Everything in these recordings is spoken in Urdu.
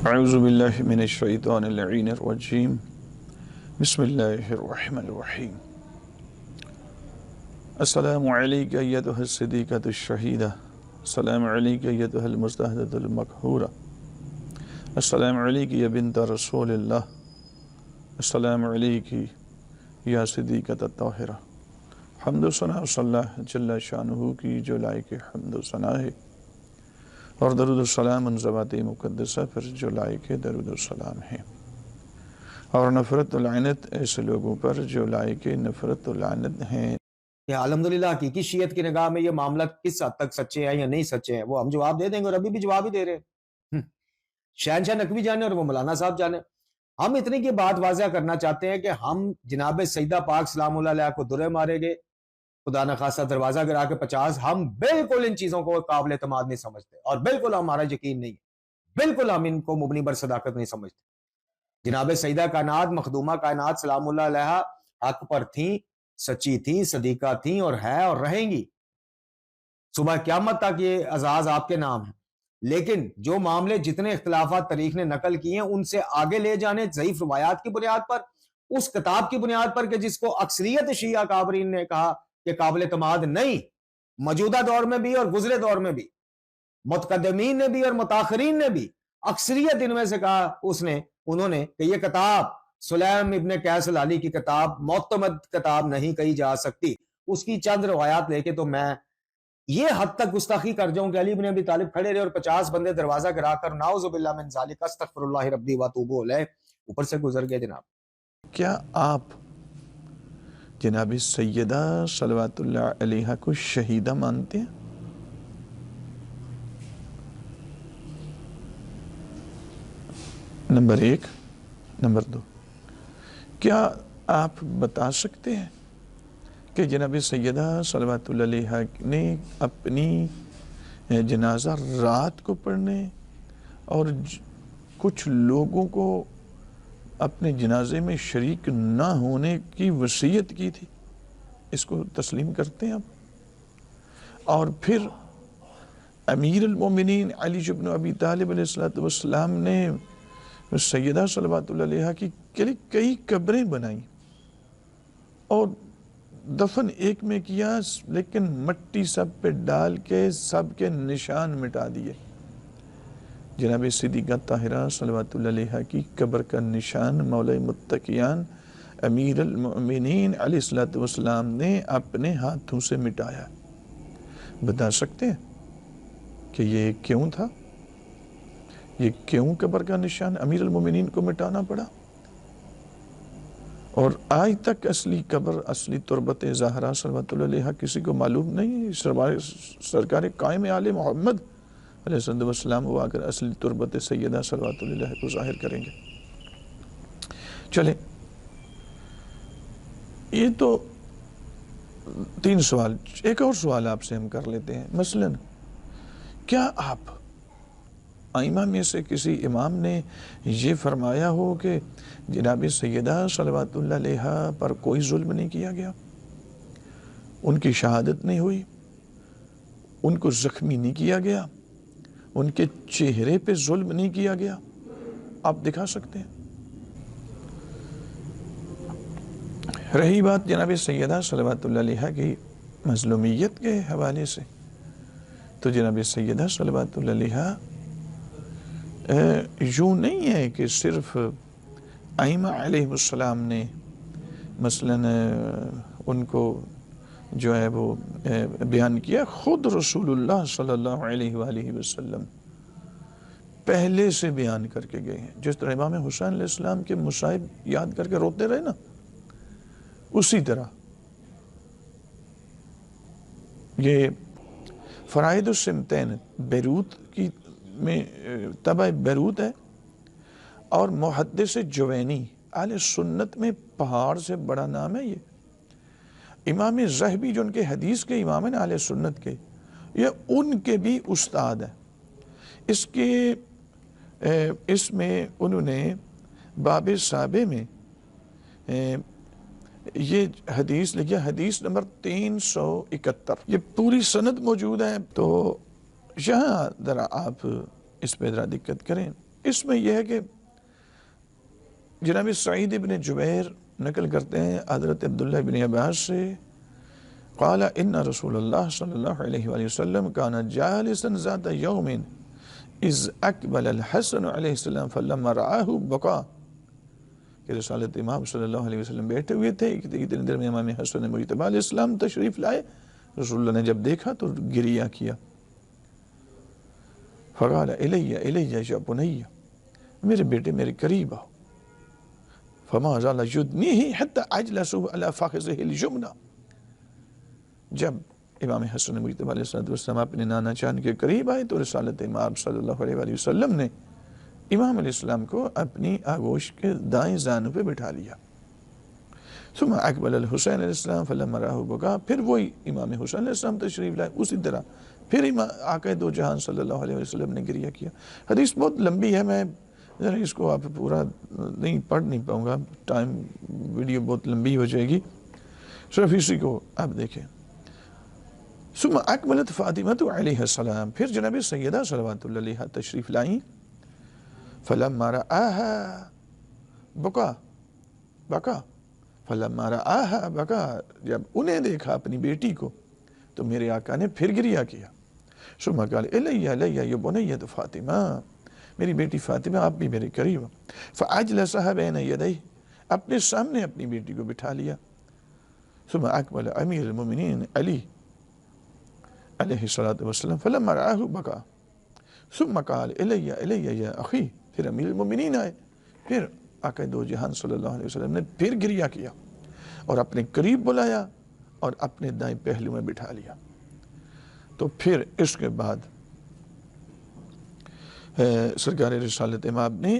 اعوذ باللہ من الشیطان اللعین الرجیم بسم اللہ الرحمن الرحیم السلام علیک ایتھا الصدیقۃ الشہیدہ السلام علیک ایتھا المستہدۃ المقہورہ السلام علیک یا بنت رسول اللہ السلام علیک یا صدیقۃ الطاہرہ۔ حمد و ثنا صلی اللہ جل شانہ کی جو لائق حمد و ثنا ہے، اور درود السلام ان ذوات مقدسہ پر جو لائق درود السلام ہے، اور نفرت و لعنت ایسے لوگوں پر جو لائق نفرت و لعنت ہیں۔ الحمدللہ حقیقی شیعت کی نگاہ میں یہ معاملہ کس حد تک سچے ہیں یا نہیں سچے ہیں وہ ہم جواب دے دیں گے، اور ابھی بھی جواب ہی دے رہے ہیں۔ شہنشاہ نقوی جانے اور وہ مولانا صاحب جانے۔ ہم اتنی کی بات واضح کرنا چاہتے ہیں کہ ہم جناب سیدہ پاک سلام اللہ علیہ کو درے مارے گے، خدا نخواستہ دروازہ گرا کے 50، ہم بالکل ان چیزوں کو قابل اعتماد نہیں سمجھتے، اور بالکل ہمارا یقین نہیں ہے، بالکل ہم ان کو مبنی بر صداقت نہیں سمجھتے۔ جناب سیدہ کائنات مخدومہ کائنات سلام اللہ علیہ حق پر تھیں، سچی تھیں، صدیقہ تھیں، اور ہے اور رہیں گی صبح قیامت تک۔ یہ اعزاز آپ کے نام ہیں، لیکن جو معاملے جتنے اختلافات تاریخ نے نقل کیے ہیں ان سے آگے لے جانے ضعیف روایات کی بنیاد پر، اس کتاب کی بنیاد پر کہ جس کو اکثریت شیعہ کابرین نے کہا کہ قابل اعتماد نہیں، موجودہ دور میں بھی اور گزرے دور میں بھی، متقدمین نے بھی اور متاخرین نے بھی، اکثریت ان میں سے کہا انہوں نے کہ یہ کتاب سلیم ابن قیس العلی کی کتاب معتمد کتاب نہیں کہی جا سکتی۔ اس کی چند روایات لے کے تو میں یہ حد تک گستاخی کر جاؤں کہ علی بن ابی طالب کھڑے رہے اور 50 بندے دروازہ گرا کر نعوذ باللہ من ذالک استغفر اللہ ربی واتوب الیہ اوپر سے گزر گئے۔ جناب کیا آپ جناب سیدہ صلوات اللہ علیہ کو شہیدہ مانتے ہیں؟ نمبر 1۔ نمبر 2، کیا آپ بتا سکتے ہیں کہ جناب سیدہ صلوات اللہ علیہ نے اپنی جنازہ رات کو پڑھنے اور کچھ لوگوں کو اپنے جنازے میں شریک نہ ہونے کی وصیت کی تھی؟ اس کو تسلیم کرتے ہیں آپ؟ اور پھر امیر المومنین علی بن ابی طالب علیہ السلام نے سیدہ صلوات اللہ علیہ کی کئی قبریں بنائیں اور دفن ایک میں کیا، لیکن مٹی سب پہ ڈال کے سب کے نشان مٹا دیے۔ جناب صدیقہ طاہرہ صلوات اللہ علیہ کی قبر کا نشان مولا متقیان امیر المؤمنین علیہ السلام نے اپنے ہاتھوں سے مٹایا۔ بتا سکتے ہیں کہ یہ کیوں تھا؟ یہ کیوں قبر کا نشان امیر المؤمنین کو مٹانا پڑا؟ اور آج تک اصلی قبر، اصلی تربت زہرا صلوات اللہ علیہ کسی کو معلوم نہیں۔ سرکار قائم آل محمد علیہ السلام وہ آ کر اصلی تربت سیدہ صلوات اللہ علیہ کو ظاہر کریں گے۔ چلیں، یہ تو 3 سوال، ایک اور سوال آپ سے ہم کر لیتے ہیں۔ مثلاً کیا آپ ائمہ میں سے کسی امام نے یہ فرمایا ہو کہ جناب سیدہ صلوات اللہ علیہ پر کوئی ظلم نہیں کیا گیا، ان کی شہادت نہیں ہوئی، ان کو زخمی نہیں کیا گیا، ان کے چہرے پہ ظلم نہیں کیا گیا؟ آپ دکھا سکتے ہیں؟ رہی بات جناب سیدہ صلوات اللہ علیہ کی مظلومیت کے حوالے سے، تو جناب سیدہ صلوات اللہ علیہ یوں نہیں ہے کہ صرف ائمہ علیہ السلام نے مثلاً ان کو جو ہے وہ بیان کیا، خود رسول اللہ صلی اللہ علیہ وآلہ وسلم پہلے سے بیان کر کے گئے ہیں۔ جس طرح امام حسین علیہ السلام کے مصائب یاد کر کے روتے رہے نا، اسی طرح یہ فرائد السمتین بیروت کی میں طبع بیروت ہے، اور محدث جوینی اہل سنت میں پہاڑ سے بڑا نام ہے۔ یہ امام ذہبی جو ان کے حدیث کے امام ہیں اہل سنت کے، یہ ان کے بھی استاد ہیں۔ اس میں انہوں نے باب سابع میں یہ حدیث لکھا، حدیث نمبر 371، یہ پوری سند موجود ہے۔ تو یہاں ذرا آپ اس پہ ذرا دقت کریں۔ اس میں یہ ہے کہ جناب سعید ابن جبیر نقل کرتے ہیں حضرت عبداللہ ابن عباس سے، قال ان رسول اللہ صلی اللہ علیہ وآلہ وسلم کان جالسا ذات یوم اذ اقبل الحسن علیہ السلام فلما رآہ بکا، کہ رسالت امام صلی اللہ علیہ وسلم بیٹھے ہوئے تھے، اتنی دیر میں امام حسن مجتبی علیہ السلام تشریف لائے، رسول اللہ نے جب دیکھا تو گریہ کیا، فقال الیہ الیہ یا بنی، میرے بیٹے میرے قریب آؤ، فما زال یدنیہ حتی اجلسہ علی فخذہ الیمنی، جب امام حسن مجتبی علیہ السلام اپنے نانا جان کے قریب آئے تو رسالت امام صلی اللہ علیہ وآلہ وسلم نے امام علیہ السلام کو اپنی آغوش کے دائیں زانو پہ بٹھا لیا۔ ثم اقبل الحسین علیہ السلام فلما رآہ بکا، پھر وہی امام حسین علیہ السلام تشریف لائے، اسی طرح پھر آقا دو جہان صلی اللہ علیہ وسلم نے گریہ کیا۔ حدیث بہت لمبی ہے، میں ذرا اس کو آپ پورا نہیں پڑھ نہیں پاؤں گا، ٹائم ویڈیو بہت لمبی ہو جائے گی، صرف اسی کو آپ دیکھیں۔ ثم اقبلت فاطمہ علیہ السلام، پھر جناب سیدہ صلوات اللہ علیہا تشریف لائیں، فلما رآہا بکا فلما رآہا بکا، جب انہیں دیکھا اپنی بیٹی کو تو میرے آقا نے پھر گریہ کیا۔ ثم قال الیہ الیہ یا بنیۃ فاطمہ، میری بیٹی فاطمہ آپ بھی میرے قریب، فاجلسہ بین یدیہ، اپنے سامنے اپنی بیٹی کو بٹھا لیا۔ ثم اقبل امیر المومنین علی علیہ الصلوۃ والسلام فلما رآہ بکا ثم قال الیہ الیہ یا اخی، پھر امیر المومنین آئے، پھر آقا دو جہان صلی اللہ علیہ وسلم نے پھر گریہ کیا اور اپنے قریب بلایا اور اپنے دائیں پہلو میں بٹھا لیا۔ تو پھر اس کے بعد سرکار رسالت امام نے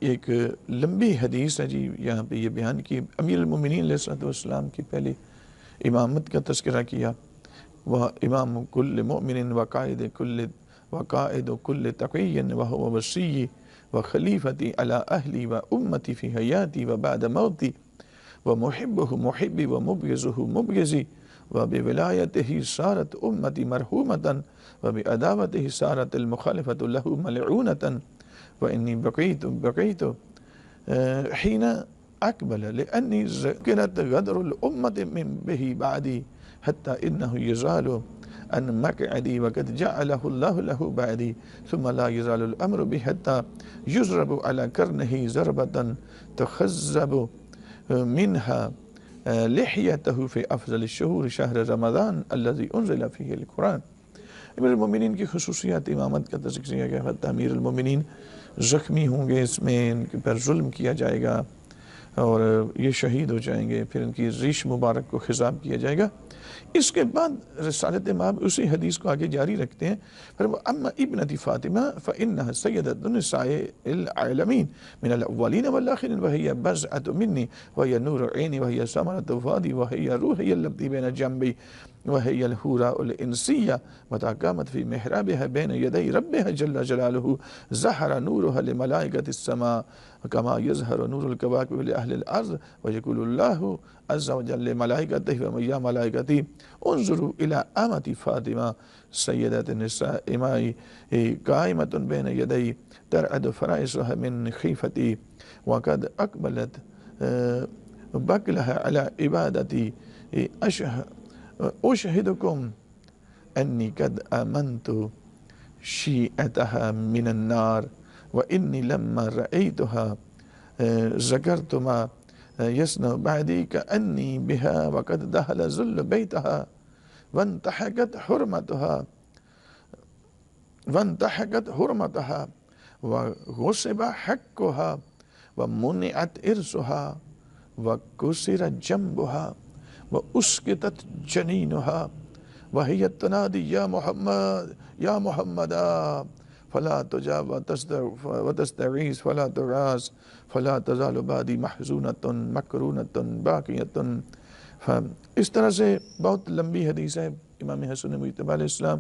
ایک لمبی حدیث ہے جی یہاں پہ یہ بیان کی، امیر المومنین علیہ السلام کی پہلی امامت کا تذکرہ کیا، وہ امام کل مؤمن وقائد کل تقی وهو وصی وخلیفتی علی اہلی و امتی فی حیاتی و بعد موتی ومحبہ محبی ومبغضہ مبغضی وبولایتہ صارت امتی مرحومتا وبعداوتہ صارت المخالفۃ لہ ملعونتا وانی بقیت حین اقبل لانی ذکرت غدر الامت من بہ بعدی حتی انہ یزال ان مقعدی وقد جعلہ اللہ لہ بعدی ثم لا یزال الامر بہ حتی یضرب علی کرنہ ضربتا تخزب منها لحیتہ فی افضل الشہور شہر رمضان الذی انزل فیہ القرآن۔ امیر المومنین کی خصوصیات امامت کا تذکرہ کیا، حتی امیر المومنین زخمی ہوں گے، اس میں ان پر ظلم کیا جائے گا اور یہ شہید ہو جائیں گے، پھر ان کی ریش مبارک کو خضاب کیا جائے گا۔ اس کے بعد رسالت امام اسی حدیث کو آگے جاری رکھتے ہیں، اما ابنت فاطمہ فإنها سیدۃ النساء العالمین من الاولین والآخرین وہی بضعۃ منی وہی نور عینی وہی ثمرۃ فؤادی وہی روحی التی بین جنبی وہی الحوراء الانسیہ متی قامت فی محرابها بین یدی ربها جل جلالہ ظہر نورها لملائکۃ السماء کما یظہر نور الکواکب لأہل الارض ویقول اللہ عز وجل لملائکتہ ویا ملائکتی انظروا الى آمت فاطمہ سیدۃ النساء امائی قائمۃ بین یدی ترعد فرائصها من خیفتی وقد اقبلت بکلها على عبادتی اشہدکم انی قد آمنت شیعتها من النار وانی لما رأیتها ذکرت ما یسنع بعدی کأنی بها وقد دخل ذل بیتها وانتحقت حرمتها وغصب حقها ومنعت ارثها وكسر جنبها واسقطت جنینها وهي تنادي یا محمد فلا تجاب وتستغیث فلا تغاث فلا تزال بعدی محزونۃ مکرونۃ باقیۃ۔ اس طرح سے بہت لمبی حدیث ہے امام حسن مجتبی علیہ السلام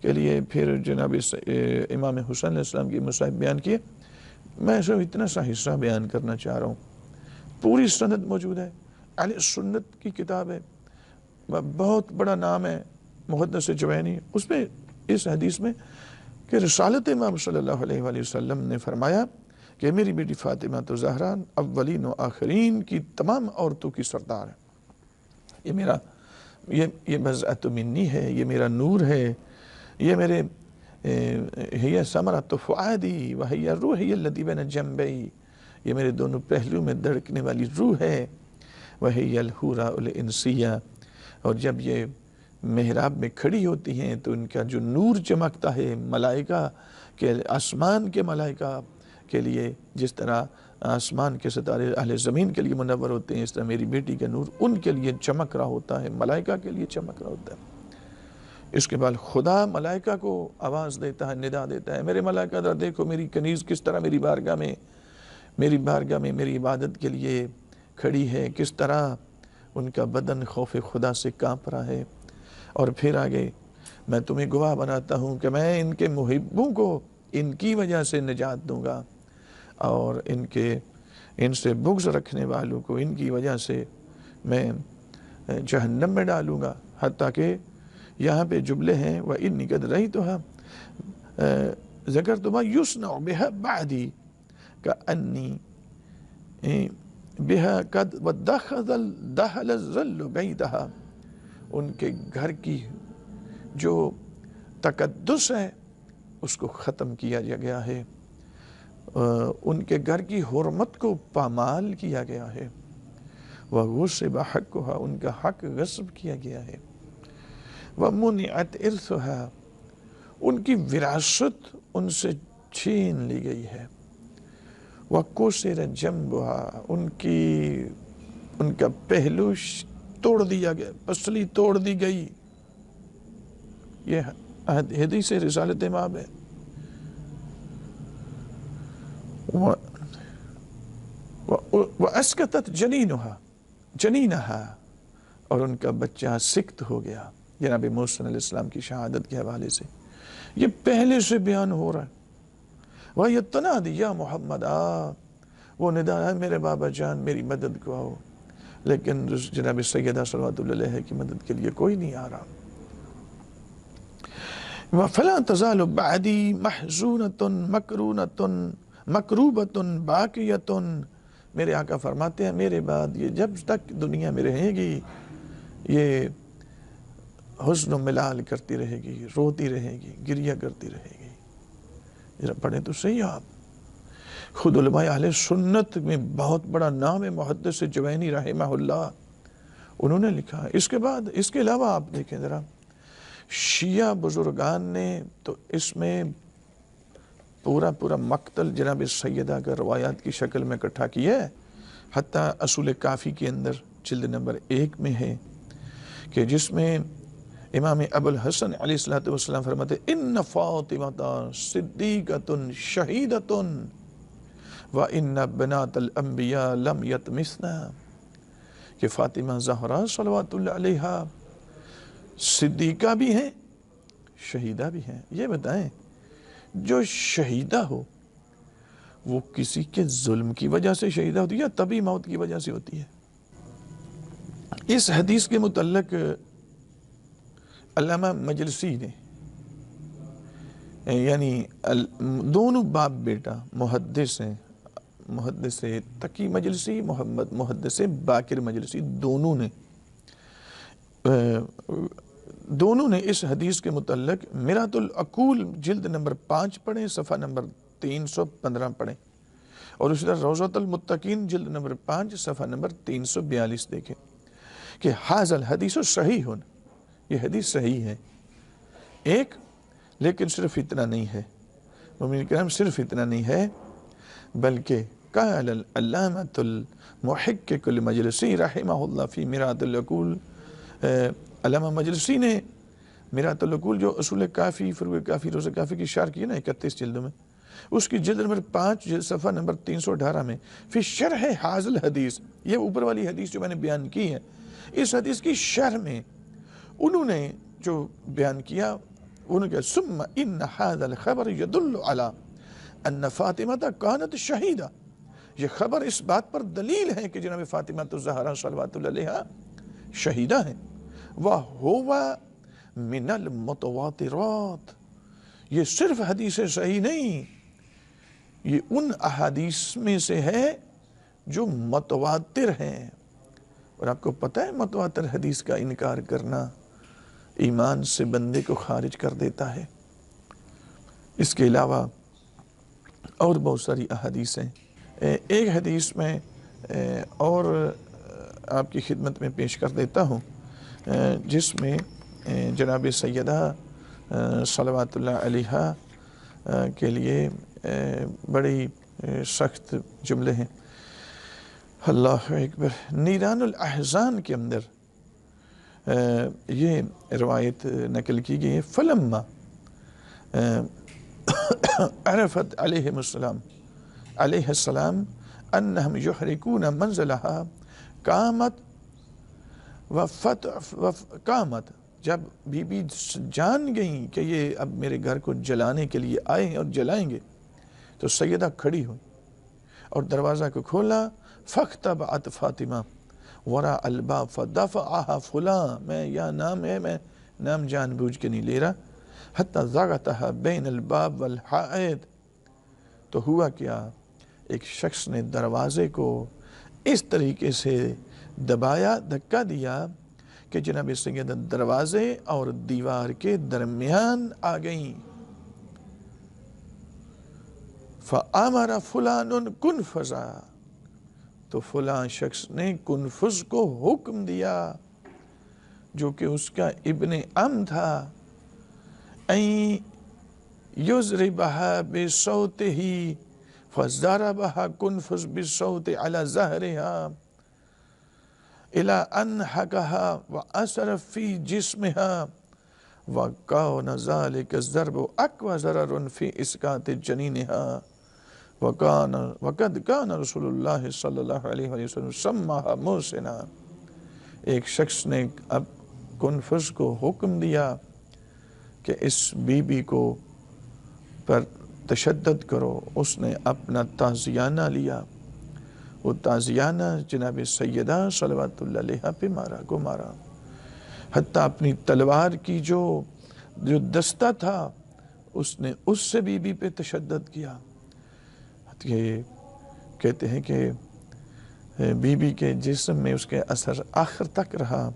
کے لیے۔ پھر جناب امام حسین علیہ السلام کی مصائب بیان کیے، میں صرف اتنا سا حصہ بیان کرنا چاہ رہا ہوں، پوری سند موجود ہے، اہل سنت کی کتاب ہے، بہت بڑا نام ہے محدث جوینی، اس میں اس حدیث میں کہ رسالت امام صلی اللہ علیہ وآلہ وسلم نے فرمایا کہ میری بیٹی فاطمہ تو زہرا اولین و آخرین کی تمام عورتوں کی سردار ہے. یہ میرا یہ بضعۃ منی ہے، یہ میرا نور ہے، یہ میرے ہی ثمرۃ فؤادی وہی روحی التی بین جنبی، یہ میرے دونوں پہلو میں دھڑکنے والی روح ہے. وہی الحورا الانسیہ، اور جب یہ محراب میں کھڑی ہوتی ہیں تو ان کا جو نور چمکتا ہے ملائکہ کے، آسمان کے ملائکہ کے لیے جس طرح آسمان کے ستارے اہل زمین کے لیے منور ہوتے ہیں، اس طرح میری بیٹی کا نور ان کے لیے چمک رہا ہوتا ہے، ملائکہ کے لیے چمک رہا ہوتا ہے. اس کے بعد خدا ملائکہ کو آواز دیتا ہے، ندا دیتا ہے، میرے ملائکہ ذرا دیکھو میری کنیز کس طرح میری بارگاہ میں میری عبادت کے لیے کھڑی ہے، کس طرح ان کا بدن خوف خدا سے کانپ رہا ہے. اور پھر آگے میں تمہیں گواہ بناتا ہوں کہ میں ان کے محبوں کو ان کی وجہ سے نجات دوں گا، اور ان سے بغض رکھنے والوں کو ان کی وجہ سے میں جہنم میں ڈالوں گا. حتیٰ کہ یہاں پہ جملے ہیں وَإِنِّي قَدْ رَأَيْتُهَا ذَكَرْتُ مَا يُصْنَعُ بِهَا بَعْدِي كَأَنِّي بِهَا قَدْ وَدَخَلَ الظِّلُّ بَيْتَهَا. ان کے گھر کی جو تقدس ہے اس کو ختم کیا گیا ہے، ان کے گھر کی حرمت کو پامال کیا گیا ہے. وَغُصِبَ حَقُّهَا، ان کا حق غصب کیا گیا ہے. وَمُنِعَتْ إِرْثُهَا، ان کی وراثت ان سے چھین لی گئی ہے. وَكُسِرَ جَنْبُهَا، ان کا پہلو توڑ دیا گیا، پسلی توڑ دی گئی. یہ حدیث رسالت امام ہے. وَأَسْكَتَتْ جَنِينَهَا، اور ان کا بچہ سکت ہو گیا. جناب موسیٰ علیہ السلام کی شہادت کے حوالے سے یہ پہلے سے بیان ہو رہا ہے. وَيَتَّنَادِ يَا مُحَمَّدَ، وہ ندا ہے میرے بابا جان میری مدد کو آؤ، لیکن جناب سیدہ صلوات اللہ علیہ کی مدد کے لیے کوئی نہیں آ رہا. فَلَا تَزَالُ بَعْدِي مَحْزُونَةٌ مَكْرُوبَةٌ بَاقِيَةٌ. میرے آقا فرماتے ہیں میرے بعد یہ جب تک دنیا میں رہے گی یہ حزن و ملال کرتی رہے گی، روتی رہے گی، گریہ کرتی رہے گی. ذرا پڑھیں تو صحیح آپ. خود علماء اہل سنت میں بہت بڑا نام ہے محدث جوینی رحمہ اللہ، انہوں نے لکھا. اس کے بعد اس کے علاوہ آپ دیکھیں ذرا شیعہ بزرگان نے تو اس میں پورا مقتل جناب سیدہ کا روایات کی شکل میں اکٹھا کیا ہے. حتیٰ اصول کافی کے اندر جلد نمبر 1 میں ہے کہ جس میں امام ابو الحسن علیہ السلام فرماتے ان فاطمۃ صدیقۃ شہیدۃ وان بنات الانبیاء لم یطمثنا، کہ فاطمہ زہرا صلوات اللہ علیہا صدیقہ بھی ہیں شہیدہ بھی ہیں. یہ بتائیں جو شہیدہ ہو وہ کسی کے ظلم کی وجہ سے شہیدہ ہوتی ہے یا طبی موت کی وجہ سے ہوتی ہے؟ اس حدیث کے متعلق علامہ مجلسی نے یعنی دونوں باپ بیٹا محدث ہیں، محدث تقی مجلسی، محدث باقر مجلسی، دونوں نے اس حدیث کے متعلق مرات العقول جلد نمبر 5 پڑھیں، صفحہ نمبر 315 پڑھیں، اور اسی طرح روضۃ المتقین جلد نمبر 5 صفحہ نمبر 342 دیکھیں کہ ھذا الحدیث صحیح، یہ حدیث صحیح ہے. ایک لیکن صرف اتنا نہیں ہے مومنین کرام، صرف اتنا نہیں ہے بلکہ قال العلامۃ المحقق المجلسی رحمہ اللہ فی مرات العقول، علامہ مجلسی نے مرات العقول جو اصول کافی، فروع کافی، روز کافی کی شرح کی نا 31 جلدوں میں، اس کی جلد نمبر 5 صفحہ نمبر 318 میں فی شرح ھذا الحدیث، یہ اوپر والی حدیث جو میں نے بیان کی ہے اس حدیث کی شرح میں انہوں نے جو بیان کیا، انہوں نے کہا ثم ان ھذا الخبر يدل على ان فاطمہ کانت شہیدہ، یہ خبر اس بات پر دلیل ہے کہ جناب فاطمہ الزہرا صلوات اللہ علیہا شہیدہ ہیں. وَهُوَ مِنَ الْمُتَوَاتِرَاتِ، یہ صرف حدیث صحیح نہیں، یہ ان احادیث میں سے ہے جو متواتر ہیں، اور آپ کو پتہ ہے متواتر حدیث کا انکار کرنا ایمان سے بندے کو خارج کر دیتا ہے۔ اس کے علاوہ اور بہت ساری احادیث ہیں۔ ایک حدیث میں اور آپ کی خدمت میں پیش کر دیتا ہوں، جس میں جناب سیدہ صلوات اللہ علیہا کے لیے بڑی سخت جملے ہیں۔ اللہ اکبر۔ نیران الاحزان کے اندر یہ روایت نقل کی گئی ہے، فلما عرفت علیہ السلام انہم یحرکون منزلہا قامت، جب بی بی جان گئیں کہ یہ اب میرے گھر کو جلانے کے لیے آئے ہیں اور جلائیں گے، تو سیدہ کھڑی ہوئی اور دروازہ کو کھولا، فاختبأت فاطمہ وراء الباب فدفعها فلاں، میں یا نام ہے، میں نام جان بوجھ کے نہیں لے رہا، حتی ضغطها بین الباب والحائط، تو ہوا کیا، ایک شخص نے دروازے کو اس طریقے سے دبایا، دھکا دیا کہ جناب سیدہ دروازے اور دیوار کے درمیان آ گئیں۔ فَآمَرَ فُلَانٌ کُنْفَذَا، تو فلاں شخص نے کنفذ کو حکم دیا، جو کہ اس کا ابن عم تھا، اَن يُضْرِبَهَا بِصَوْتِهِ فَضَرَبَهَا كُنْفُذ بِالصَّوْتِ عَلَى ظَهْرِهَا إِلَىٰ أَنْحَكَهَا وَأَثَرَ فِي جِسْمِهَا وَكَانَ ذَلِكَ الضَّرْبُ أَقْوَى ضَرَرٌ فِي إِسْقَاطِ جَنِينِهَا وَقَدْ كَانَ رسول اللہ صلی اللہ علیہ وسلم سماها محسنا۔ ایک شخص نے اب کنفذ کو حکم دیا کہ اس بی بی کو پر تشدد کرو، اس نے اپنا تازیانہ لیا، وہ تازیانہ جناب سیدہ صلوات اللہ علیہا پہ مارا، حتیٰ اپنی تلوار کی جو دستہ تھا اس نے اس سے بی بی پہ تشدد کیا۔ کہتے ہیں کہ بی بی کے جسم میں اس کے اثر آخر تک رہا،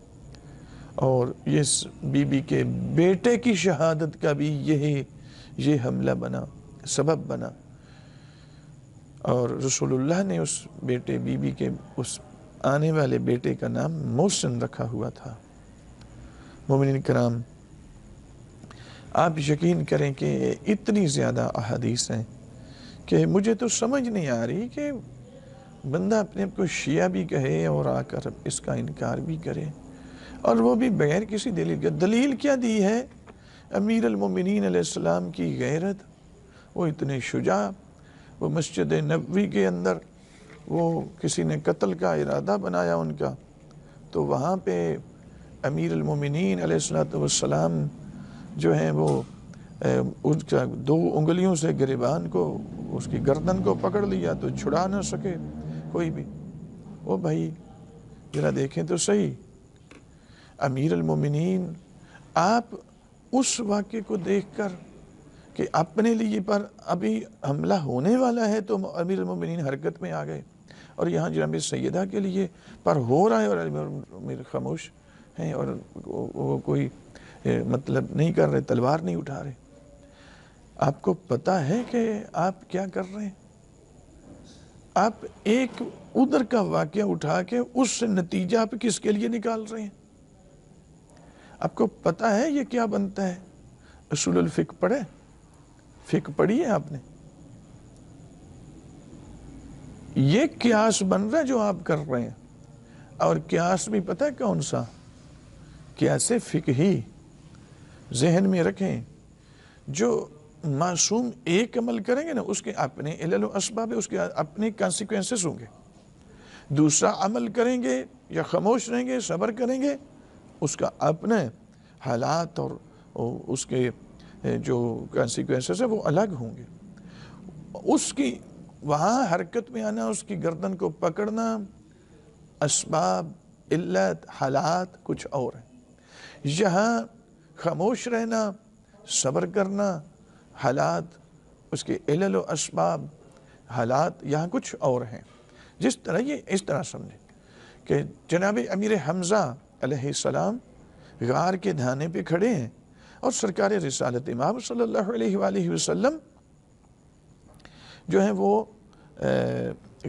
اور اس بی بی کے بیٹے کی شہادت کا بھی یہ حملہ بنا، سبب بنا، اور رسول اللہ نے اس بیٹے بی بی کے اس آنے والے بیٹے کا نام محسن رکھا ہوا تھا۔ مومنین کرام، آپ یقین کریں کہ اتنی زیادہ احادیث ہیں کہ مجھے تو سمجھ نہیں آ رہی کہ بندہ اپنے آپ کو شیعہ بھی کہے اور آ کر اس کا انکار بھی کرے، اور وہ بھی بغیر کسی دلیل کے۔ دلیل کیا دی ہے؟ امیر المومنین علیہ السلام کی غیرت، وہ اتنے شجاع، وہ مسجد نبوی کے اندر وہ کسی نے قتل کا ارادہ بنایا ان کا، تو وہاں پہ امیر المومنین علیہ السلام جو ہیں وہ اس کا 2 انگلیوں سے گریبان کو، اس کی گردن کو پکڑ لیا تو چھڑا نہ سکے کوئی بھی۔ وہ بھائی ذرا دیکھیں تو صحیح، امیر المومنین، آپ اس واقعے کو دیکھ کر کہ اپنے لیے پر ابھی حملہ ہونے والا ہے تو امیر المومنین حرکت میں آ گئے، اور یہاں جناب سیدہ کے لیے پر ہو رہا ہے اور امیر خاموش ہیں، اور وہ کوئی مطلب نہیں کر رہے، تلوار نہیں اٹھا رہے۔ آپ کو پتہ ہے کہ آپ کیا کر رہے ہیں؟ آپ ایک ادھر کا واقعہ اٹھا کے اس سے نتیجہ آپ کس کے لیے نکال رہے ہیں؟ آپ کو پتہ ہے یہ کیا بنتا ہے؟ اصول الفقہ پڑھے؟ فقہ پڑھی ہے آپ نے؟ یہ قیاس بن رہا ہے جو آپ کر رہے ہیں، اور قیاس بھی پتہ ہے کون سا؟ قیاس فقہی۔ ذہن میں رکھیں، جو معصوم ایک عمل کریں گے نا، اس کے اپنے علل و اسباب، اس کے اپنے کانسیکوینسز ہوں گے۔ دوسرا عمل کریں گے یا خاموش رہیں گے، صبر کریں گے، اس کا اپنے حالات اور اس کے جو کانسیکوینسز ہیں وہ الگ ہوں گے۔ اس کی وہاں حرکت میں آنا، اس کی گردن کو پکڑنا، اسباب، علت، حالات کچھ اور ہیں۔ یہاں خاموش رہنا، صبر کرنا، حالات، اس کے علل و اسباب، حالات یہاں کچھ اور ہیں. جس طرح یہ اس طرح سمجھیں کہ جناب امیر حمزہ علیہ السلام غار کے دھانے پہ کھڑے ہیں اور سرکار رسالت امام صلی اللہ علیہ وآلہ وسلم جو ہیں وہ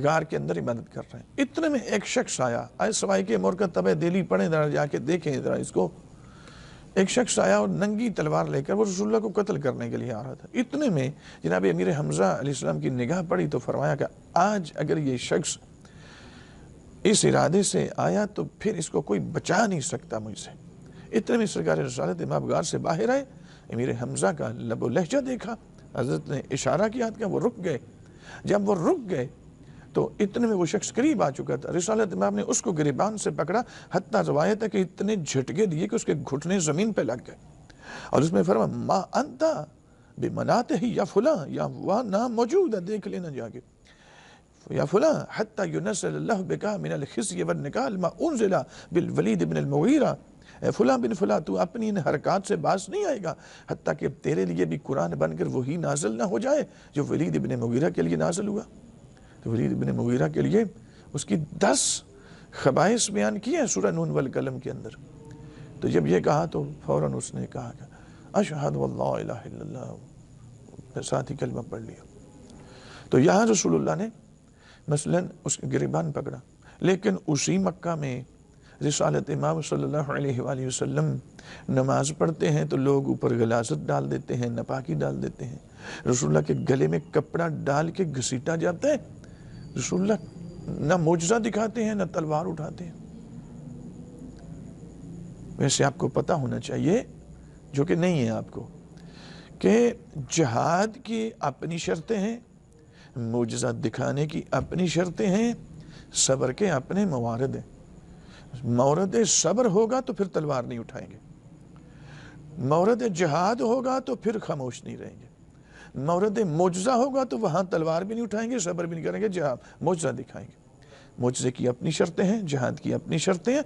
غار کے اندر عبادت کر رہے ہیں. اتنے میں ایک شخص آیا سوائے کہ مرکز طبع دلی پڑھیں ذرا جا کے دیکھیں ذرا اس کو. ایک شخص آیا اور ننگی تلوار لے کر وہ رسول اللہ کو قتل کرنے کے لیے آ رہا تھا. اتنے میں جناب امیر حمزہ علیہ السلام کی نگاہ پڑی تو فرمایا کہ آج اگر یہ شخص اس ارادے سے آیا تو پھر اس کو کوئی بچا نہیں سکتا مجھ سے. اتنے میں سرکار رسالت امام غار سے باہر آئے. امیر حمزہ کا لب و لہجہ دیکھا، حضرت نے اشارہ کیا کہ وہ رک گئے. جب وہ رک گئے تو اتنے میں وہ شخص قریب آ چکا تھا. رسالت امام نے اس کو گریبان سے پکڑا، حتیٰ روایت ہے کہ اتنے جھٹکے دیے کہ اس کے گھٹنے زمین پہ لگ گئے. اور اس میں فرمایا ما انتا بمناتہ یا فلاں، یا وہ نام موجود ہے دیکھ لینا جا کے، یا فلاں حتیٰ ینزل اللہ بکا من الخزي والنکال ما انزل بالولید بن المغیرہ. اے فلاں بن فلاں تو اپنی ان حرکات سے باز نہیں آئے گا حتیٰ کہ تیرے لیے بھی قرآن بن کر وہی نازل نہ ہو جائے جو ولید بن مغیرہ کے لیے نازل ہوا. تو ولید بن مغیرہ کے لیے اس کی 10 خبائث بیان کی ہیں سورہ نون والقلم کے اندر. تو جب یہ کہا تو فوراً اس نے کہا کہ اشہد واللہ الہ الا اللہ، ساتھ ہی کلمہ پڑھ لیا. تو یہاں رسول اللہ نے مثلاً اس کے گریبان پکڑا. لیکن اسی مکہ میں رسالت امام صلی اللہ علیہ وآلہ وسلم نماز پڑھتے ہیں تو لوگ اوپر غلاظت ڈال دیتے ہیں، نپاکی ڈال دیتے ہیں. رسول اللہ کے گلے میں کپڑا ڈال کے گھسیٹا جاتا ہے. رسول اللہ نہ معجزہ دکھاتے ہیں نہ تلوار اٹھاتے ہیں. ویسے آپ کو پتہ ہونا چاہیے، جو کہ نہیں ہے آپ کو، کہ جہاد کی اپنی شرطیں ہیں، معجزہ دکھانے کی اپنی شرطیں ہیں، صبر کے اپنے موارد ہیں. مورد صبر ہوگا تو پھر تلوار نہیں اٹھائیں گے، مورد جہاد ہوگا تو پھر خاموش نہیں رہیں گے، مورد معجزہ ہوگا تو وہاں تلوار بھی نہیں اٹھائیں گے، صبر بھی نہیں کریں گے، جہاد معجزہ دکھائیں گے. معجزے کی اپنی شرطیں ہیں، جہاد کی اپنی شرطیں ہیں،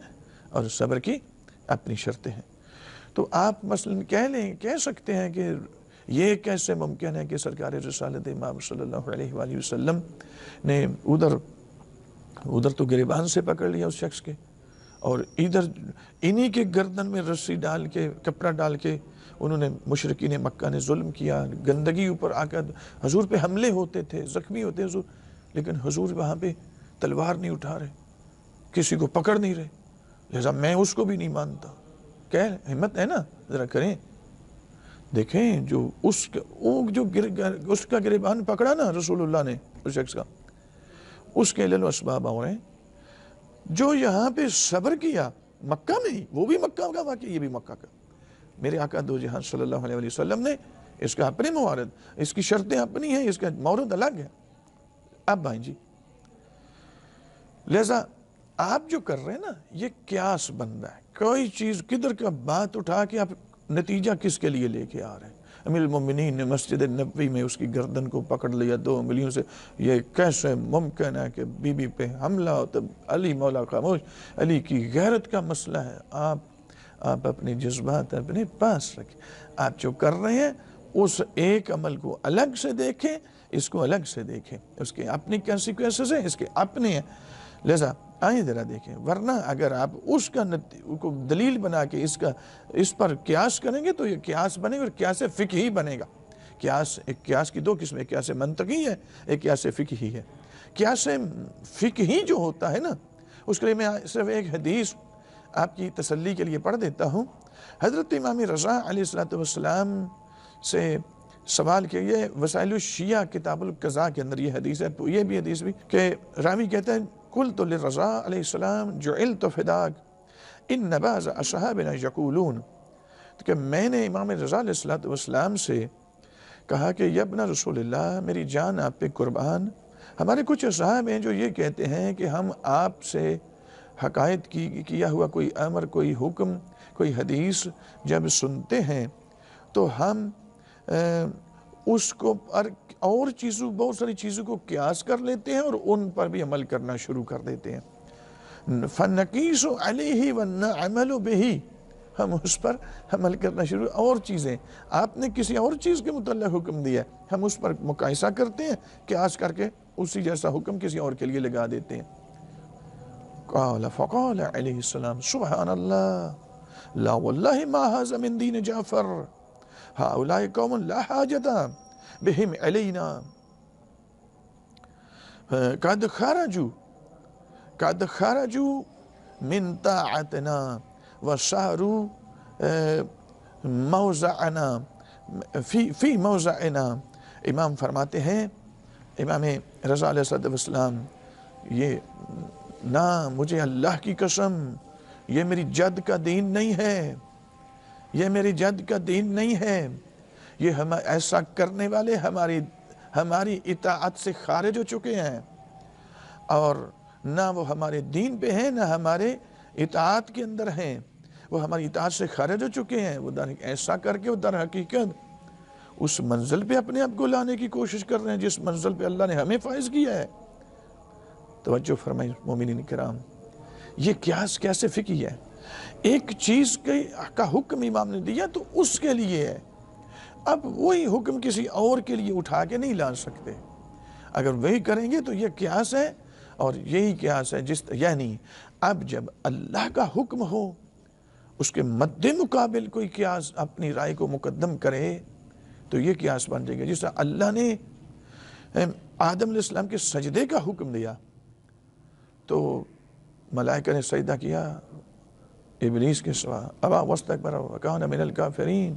اور صبر کی اپنی شرطیں ہیں. تو آپ مثلا کہہ سکتے ہیں کہ یہ کیسے ممکن ہے کہ سرکار رسالت امام صلی اللہ علیہ وآلہ وسلم نے ادھر تو گریبان سے پکڑ لیا اس شخص کے، اور ادھر انہی کے گردن میں رسی ڈال کے کپڑا ڈال کے انہوں نے مشرکین مکہ نے ظلم کیا. گندگی اوپر آ کر حضور پہ حملے ہوتے تھے، زخمی ہوتے حضور، لیکن حضور وہاں پہ تلوار نہیں اٹھا رہے، کسی کو پکڑ نہیں رہے. لہذا میں اس کو بھی نہیں مانتا. کیا ہمت ہے نا، ذرا کریں. دیکھیں جو اس کا گریبان پکڑا نا رسول اللہ نے اس شخص کا، اس کے لیے اسباب اور ہیں. جو یہاں پہ صبر کیا مکہ میں ہی، وہ بھی مکہ کا واقعہ، یہ بھی مکہ کا. میرے آقا دو جہاں صلی اللہ علیہ وسلم نے اس کا اپنے موارد، اس کی شرطیں اپنی ہیں، اس کا مورد الگ ہے. اب بھائی جی، لہذا آپ جو کر رہے ہیں نا یہ قیاس بندہ ہے. کوئی چیز کدھر کا بات اٹھا کے آپ نتیجہ کس کے لیے لے کے آ رہے ہیں. امیر المومنین نے مسجد نبوی میں اس کی گردن کو پکڑ لیا 2 انگلیوں سے. یہ کیسے ممکن ہے کہ بی بی پہ حملہ ہو؟ تو علی مولا خاموش، علی کی غیرت کا مسئلہ ہے. آپ اپنے جذبات اپنے پاس رکھیں. آپ جو کر رہے ہیں اس ایک عمل کو الگ سے دیکھیں، اس کو الگ سے دیکھیں. اس کے اپنی کانسیکوینسز ہیں، اس کے اپنے ہیں. لہذا آئیں ذرا دیکھیں. ورنہ اگر آپ اس کا کو دلیل بنا کے اس پر قیاس کریں گے تو یہ قیاس بنے گا، اور قیاس فقہی بنے گا. قیاس کی 2 قسمیں، قیاس منطقی ہے، ایک قیاس فقہی ہے. قیاس فقہی جو ہوتا ہے نا، اس کے لیے میں صرف ایک حدیث آپ کی تسلی کے لیے پڑھ دیتا ہوں. حضرت امام رضا علیہ السلام سے سوال کیا، یہ وسائل الشیعہ کتاب القضاء کے اندر یہ حدیث ہے. یہ بھی حدیث بھی کہ راوی کہتا ہے قلت للرضا علیہ السلام جعلت فداک ان بعض اصحابنا یقولون، کہ میں نے امام رضا علیہ السلام سے کہا کہ یا ابن رسول اللہ، میری جان آپ پہ قربان، ہمارے کچھ اصحاب ہیں جو یہ کہتے ہیں کہ ہم آپ سے حقائق کیا ہوا کوئی امر، کوئی حکم، کوئی حدیث جب سنتے ہیں تو ہم اس کو اور چیزوں، بہت ساری چیزوں کو قیاس کر لیتے ہیں اور ان پر بھی عمل کرنا شروع کر دیتے ہیں. فَنَقِيسُ عَلَيْهِ وَنَعْمَلُ بِهِ، ہم اس پر عمل کرنا شروع. اور چیزیں آپ نے کسی اور چیز کے متعلق حکم دیا ہے، ہم اس پر مقایسہ کرتے ہیں کہ آج کر کے اسی جیسا حکم کسی اور کے لیے لگا دیتے ہیں. قال فقال علیہ السلام سبحان اللہ لا واللہ ما هذا من دین جعفر هؤلاء قوم لا حاجة بهم علینا قد خرجوا من طاعتنا وساروا موضعنا فی موضعنا. امام فرماتے ہیں، امام رضا علیہ السلام، یہ نہ مجھے اللہ کی قسم یہ میری جد کا دین نہیں ہے، یہ میری جد کا دین نہیں ہے. یہ ہم ایسا کرنے والے ہماری اطاعت سے خارج ہو چکے ہیں، اور نہ وہ ہمارے دین پہ ہیں نہ ہمارے اطاعت کے اندر ہیں، وہ ہماری اطاعت سے خارج ہو چکے ہیں. وہ ایسا کر کے وہ در حقیقت اس منزل پہ اپنے آپ کو لانے کی کوشش کر رہے ہیں جس منزل پہ اللہ نے ہمیں فائز کیا ہے. توجہ فرمائیں مومنین کرام، یہ قیاس کیسے فقہی ہے؟ ایک چیز کا حکم امام نے دیا تو اس کے لیے ہے، اب وہی حکم کسی اور کے لیے اٹھا کے نہیں لا سکتے. اگر وہی کریں گے تو یہ قیاس ہے، اور یہی قیاس ہے یعنی اب جب اللہ کا حکم ہو اس کے مد مقابل کوئی قیاس اپنی رائے کو مقدم کرے تو یہ قیاس بن جائے گا. جس طرح اللہ نے آدم علیہ السلام کے سجدے کا حکم دیا تو ملائکہ نے سجدہ کیا ابلیس کے سوا، ابا واستکبر وکان من الکافرین،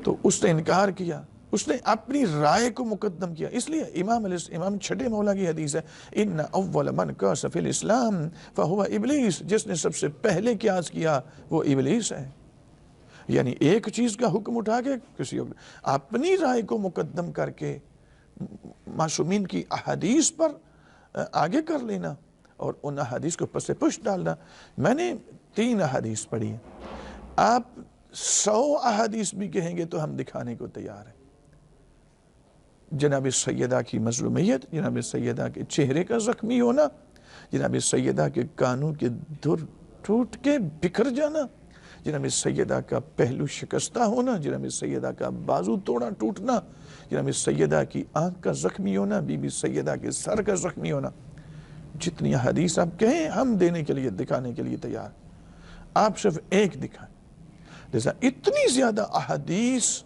تو اس نے انکار کیا، اس نے اپنی رائے کو مقدم کیا. اس لیے امام چھٹے مولا کی حدیث ہے ان اول من قاس فی الاسلام فہو ابلیس، جس نے سب سے پہلے قیاس کیا وہ ابلیس ہے. یعنی ایک چیز کا حکم اٹھا کے کسی اور اپنی رائے کو مقدم کر کے معصومین کی احادیث پر آگے کر لینا اور ان احادیث کو پس پش ڈالنا. میں نے 3 احادیث پڑھی ہیں، آپ 100 احادیث بھی کہیں گے تو ہم دکھانے کو تیار ہیں. جناب سیدہ کی مظلومیت، جناب سیدہ کے چہرے کا زخمی ہونا، جناب سیدہ کے کانوں کے دھر ٹوٹ کے بکھر جانا، جناب سیدہ کا پہلو شکستہ ہونا، جناب سیدہ کا بازو توڑا ٹوٹنا، جناب سیدہ کی آنکھ کا زخمی ہونا، بی بی سیدہ کے سر کا زخمی ہونا. جتنی حدیث آپ کہیں ہم دینے کے لیے دکھانے کے لیے تیار، آپ صرف ایک دکھائیں. لہذا اتنی زیادہ احادیث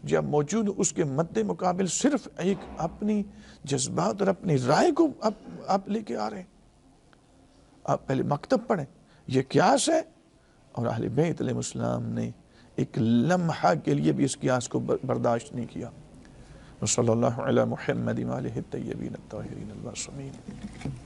جب موجود اس کے مد مقابل صرف ایک اپنی جذبات اور اپنی رائے کو آپ لے کے آ رہے ہیں. آپ پہلے مکتب پڑھیں، یہ قیاس ہے، اور اہل بیت علیہ السلام نے ایک لمحہ کے لیے بھی اس قیاس کو برداشت نہیں کیا. صلی اللہ علی محمد وآلہ الطیبین الطاہرین المعصومین.